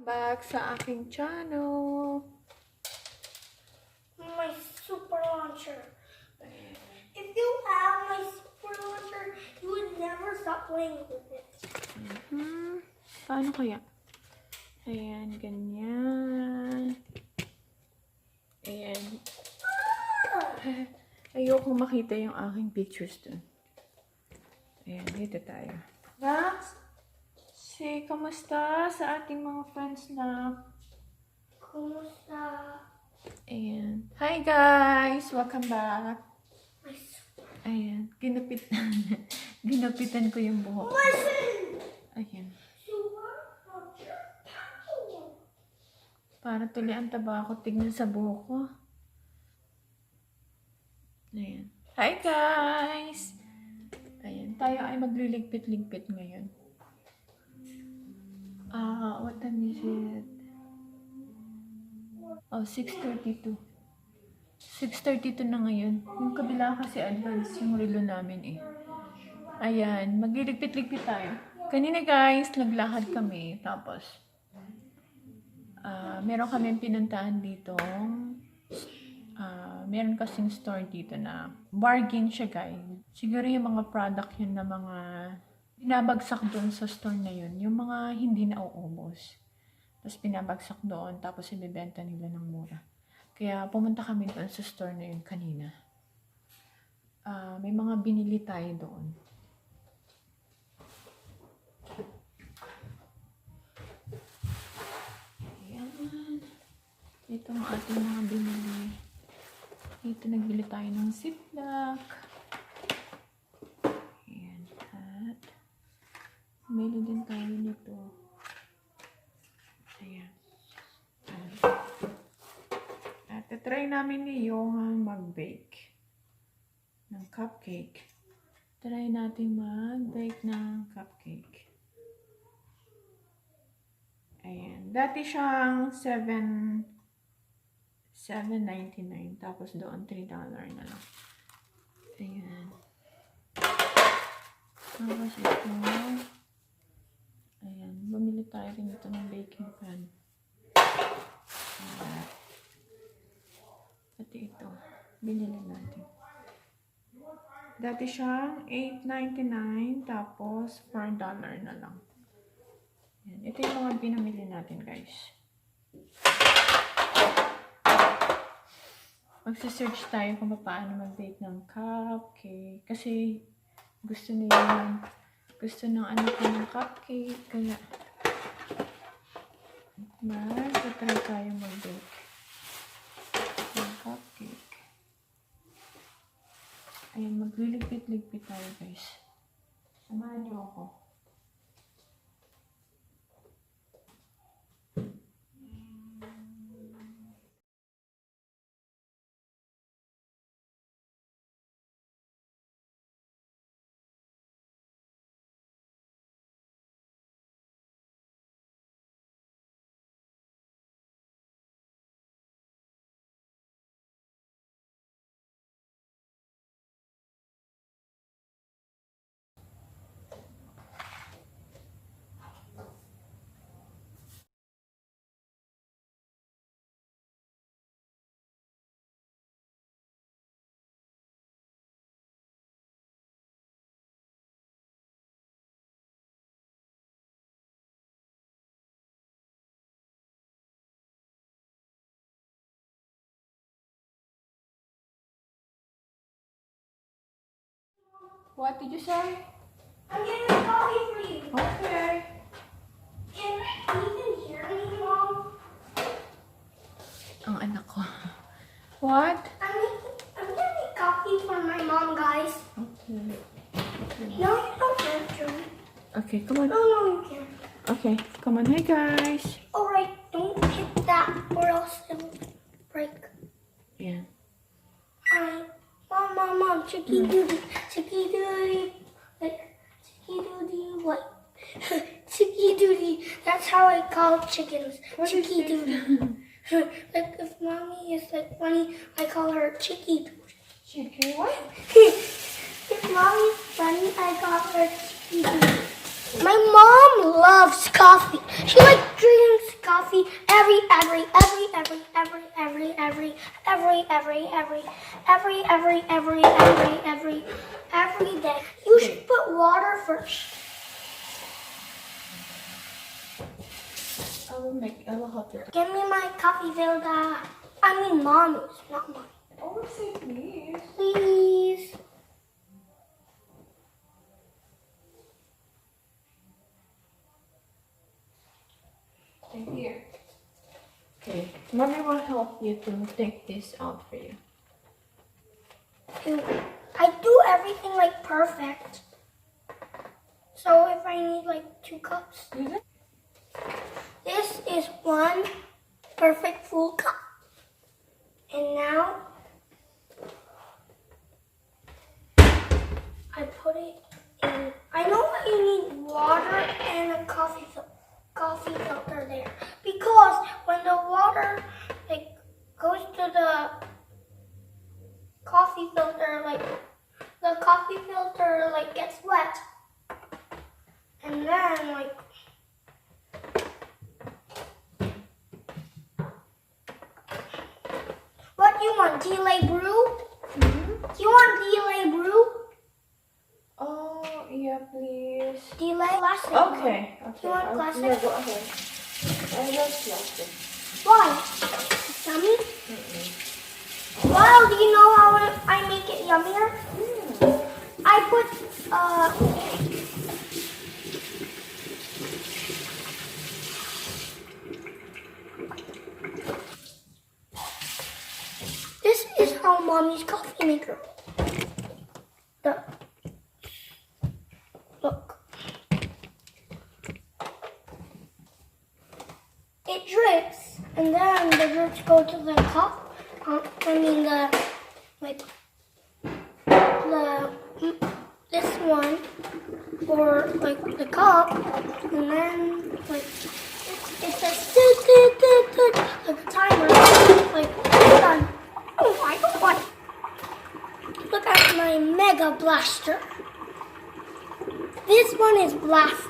back sa aking channel. My super launcher. If you have my super launcher, you would never stop playing with it. Paano kaya? Ayan, ganyan. Ayan. Ayokong makita yung aking pictures dun. Ayan, dito tayo. Max, say kamusta sa ating mga friends na... Kumusta? Ayan. Hi guys! Welcome back. My super... Ayan. Ginapitan ko yung buhok. Listen! Ayan. Super launcher. Para tuloy ang taba ako. Tignan sa buhok ko. Ayan. Hi guys! Ayan. Tayo ay magliligpit-ligpit ngayon. What time is it? Oh, 6:32. 6:32 na ngayon. Yung kabila kasi advance yung relo namin eh. Ayan, magliligpit-ligpit tayo. Kanina guys, naglakad kami. Tapos, meron kaming pinuntahan dito. Meron kasing store dito na bargain siya guys. Siguro yung mga product yun na mga binabagsak doon sa store na yun. Yung mga hindi na uubos. Tapos pinabagsak doon, tapos ibibenta nila ng mura. Kaya pumunta kami doon sa store na yun kanina. May mga binili tayo doon. Ayan. Ito ang ating mga binili. Ito, nagbili tayo ng ziplock. Ayan. At bili din tayo nito. Ayan. At try namin ni Johan mag-bake ng cupcake. Try natin mag-bake ng cupcake. Ayan. Dati siyang $7.99. Tapos doon $3 na lang. Ayan. Tapos ito. Ayan. Bumili tayo rin ito ng baking pan. Ayan. Pati ito. Binili natin. Dati siyang $8.99. Tapos $4 na lang. Ayan. Ito yung mga pinamili natin guys. Magsa-search tayo kung paano mag-bake ng cupcake. Kasi gusto niya ng ano ko ng cupcake. Kaya mag-try tayo mag-bake ng cupcake. Ayan, magliligpit-ligpit tayo guys. Samahan niyo ako. What did you say? I'm getting a coffee for you. Okay. Can you hear me, Mom? Ang anak ko. What? I'm getting coffee for my mom, guys. Okay. No, you don't have to. Okay, come on. No, you can't. Okay, come on. Hi guys. Alright, don't hit that or else it will break. Yeah. Alright. Mom, chicky doody, like, chicky doody, what? Chicky doody, that's how I call chickens, What is chicky this? doody. Like, if mommy is, like, funny, I call her chicky doody. Chicky what? If mommy's funny, I call her chicky doody. My mom loves coffee. She, like, drinks coffee coffee every day. You should put water first. I will help you. Give me my coffee filter. I mean mommy's, not mine. Oh, say please. Please. Here. Okay. Mommy will help you to take this out for you. I do everything like perfect. So if I need like 2 cups. This is 1 perfect full cup. And now I put it in. I know that you need water and a coffee filter there, because when the water like goes to the coffee filter, like the coffee filter like gets wet, and then like what do you want? Delay brew? Do you want delay brew? Oh, yeah, please. Delay plastic. Okay. You want plastic? Yeah, go ahead. I love plastic. Why? It's yummy? Wow, do you know how I make it yummier? I put, this is how mommy's coffee maker. Look. It drips, and then the drips go to the cup. This one, or like the cup, and then like it says like a timer, like done. Oh my god! Look at my mega blaster. This one is blast.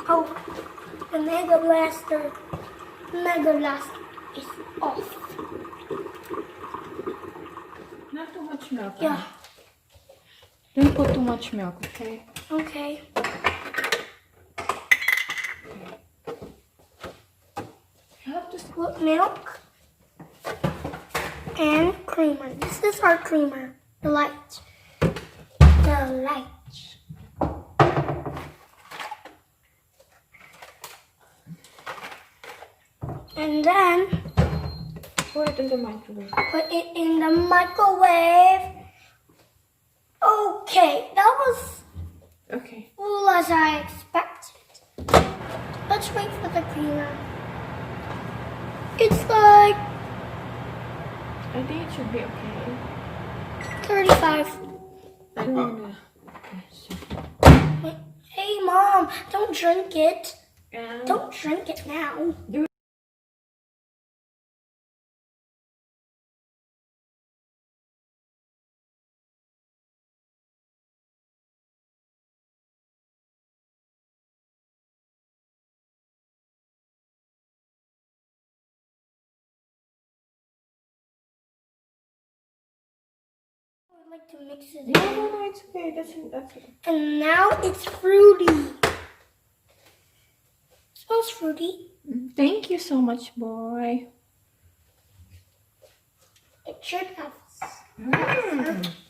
Oh, the mega blaster is off. Not too much milk. Yeah. Don't put too much milk, okay? Okay. You have to Put milk and creamer. This is our creamer. The light. The light. And then put it in the microwave. put it in the microwave. Okay, that was Okay. full as I expected. Let's wait for the creamer. It's like I think it should be okay. 35. I don't wanna. Wait, hey mom, don't drink it. And Don't drink it now. I'd like to mix it in. no, it's okay. That's okay. And now it's fruity. Smells fruity. Thank you so much, boy. It should have.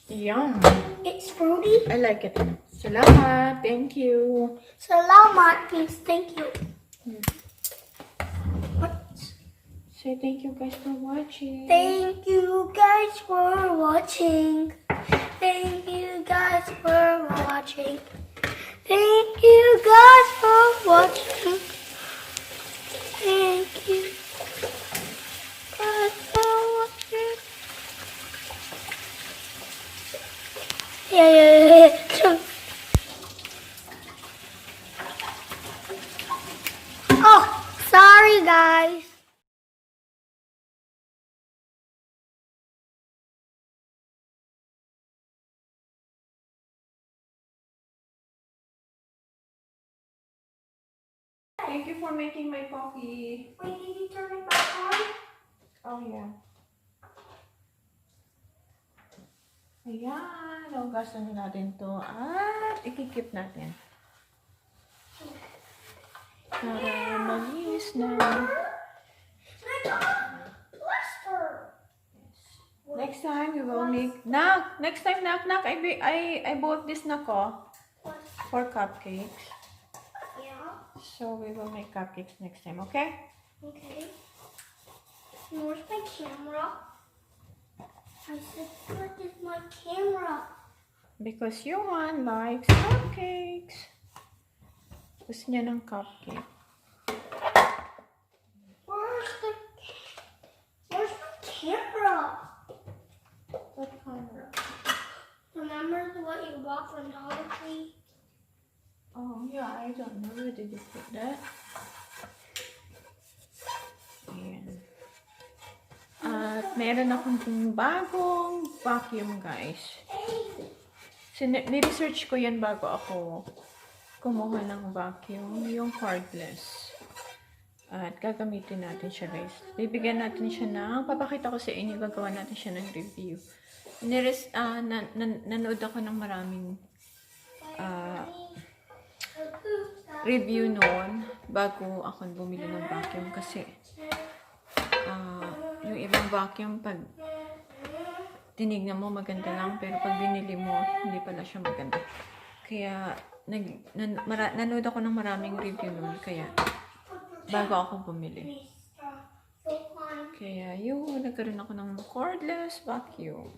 Yum. It's fruity. I like it. Salamat. Thank you. Salamat means thank you. What? Say thank you guys for watching. Thank you guys for watching. Thank you guys for watching. Thank you guys for watching. Thank you guys for watching. Yeah. Oh, sorry guys. Thank you for making my coffee. Wait, did you turn it back on? Oh, yeah. Ayan. Naugasan na natin to. At ikikip natin. Para malinis na. Blister. Next time we will make next time knock I bought this nako for cupcakes. Yeah. So we will make cupcakes next time, okay? Okay. And where's my camera? I said, where is my camera? Because Johan likes cupcakes. Gusto niya ng cupcake. Where's my camera? What camera? Remember what you bought from Dollar Tree? Oh yeah, I don't know. Where did you put that? Ayan. At meron akong bagong vacuum, guys. Ni-research ko yan bago ako kumuha ng vacuum, yung cordless. At gagamitin natin siya, guys. Bibigyan natin siya ng, papakita ko sa inyo, gagawa natin siya ng review. Nanood ako ng maraming review noon bago ako bumili ng vacuum kasi yung ibang vacuum pag tinignan mo maganda lang pero pag binili mo hindi pala siya maganda. Kaya nanood ako ng maraming review noon kaya bago ako bumili. Kaya yun, nagkaroon ako ng cordless vacuum.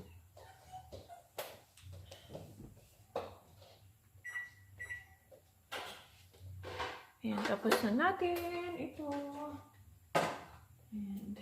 Ayan, tapos na natin ito. And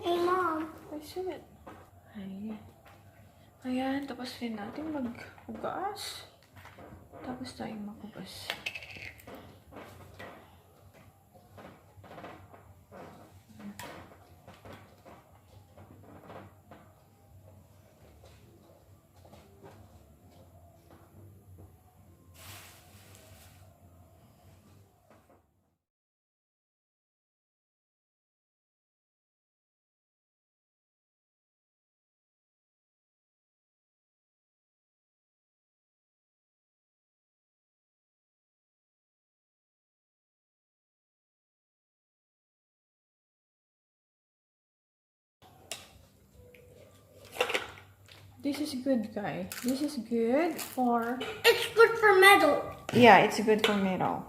Hey, Mom. I see it. Ayan, tapos rin natin maghugas. Tapos tayong maghugas. This is good, guys. This is good for... It's good for metal. Yeah, it's good for metal.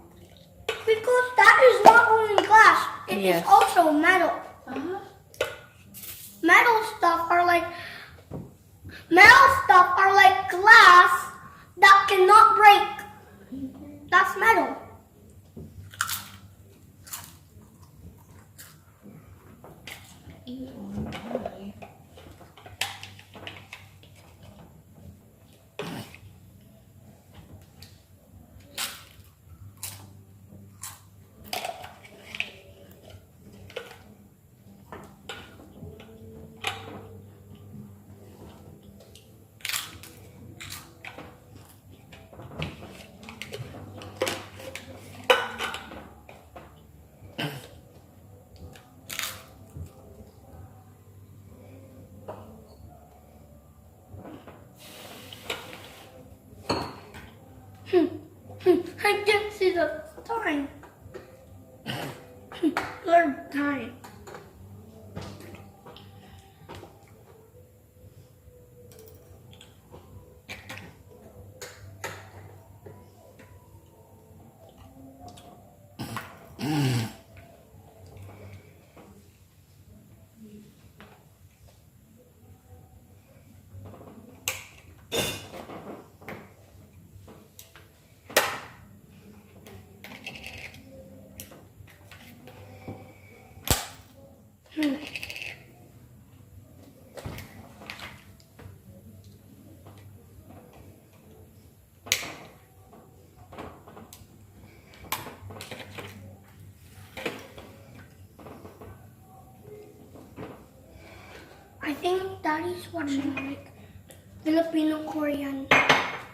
Because that is not only glass, it is Yes. also metal. Metal stuff are like glass that cannot break. That's metal. I didn't see the time. Third time. I think Daddy's watching like Filipino Korean.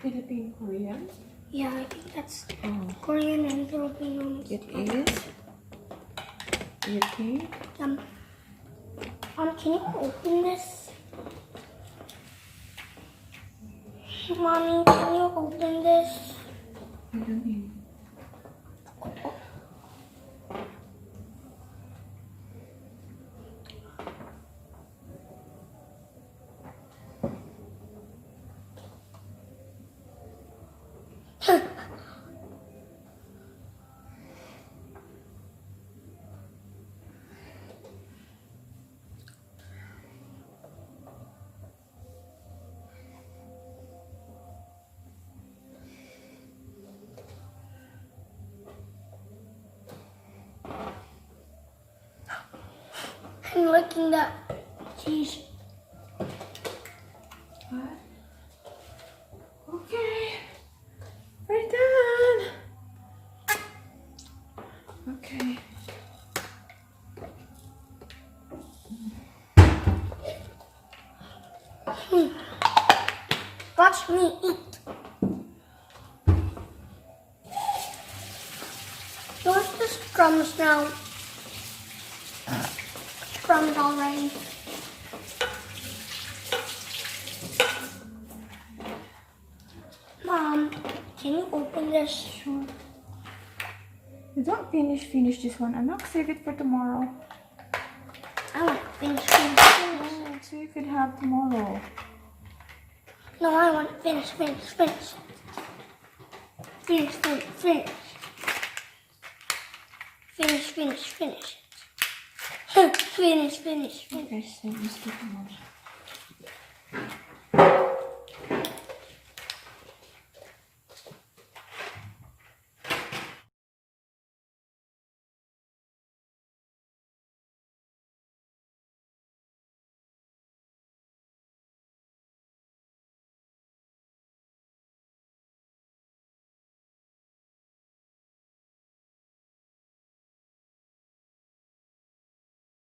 Philippine Korean? Yeah, I think that's Oh, Korean and Filipino. it is. You think? Can you open this? Mommy, can you open this? I don't know. I'm licking that cheese. What? Okay. We're done. Okay. Watch me eat. Where's the crumbs now? Crumbs already. Mom, can you open this? Sure. You don't finish this one. I'm not save it for tomorrow. I want to finish. Oh, see if it have tomorrow. No, I want to finish. Finish. Finish. Okay, save this for tomorrow.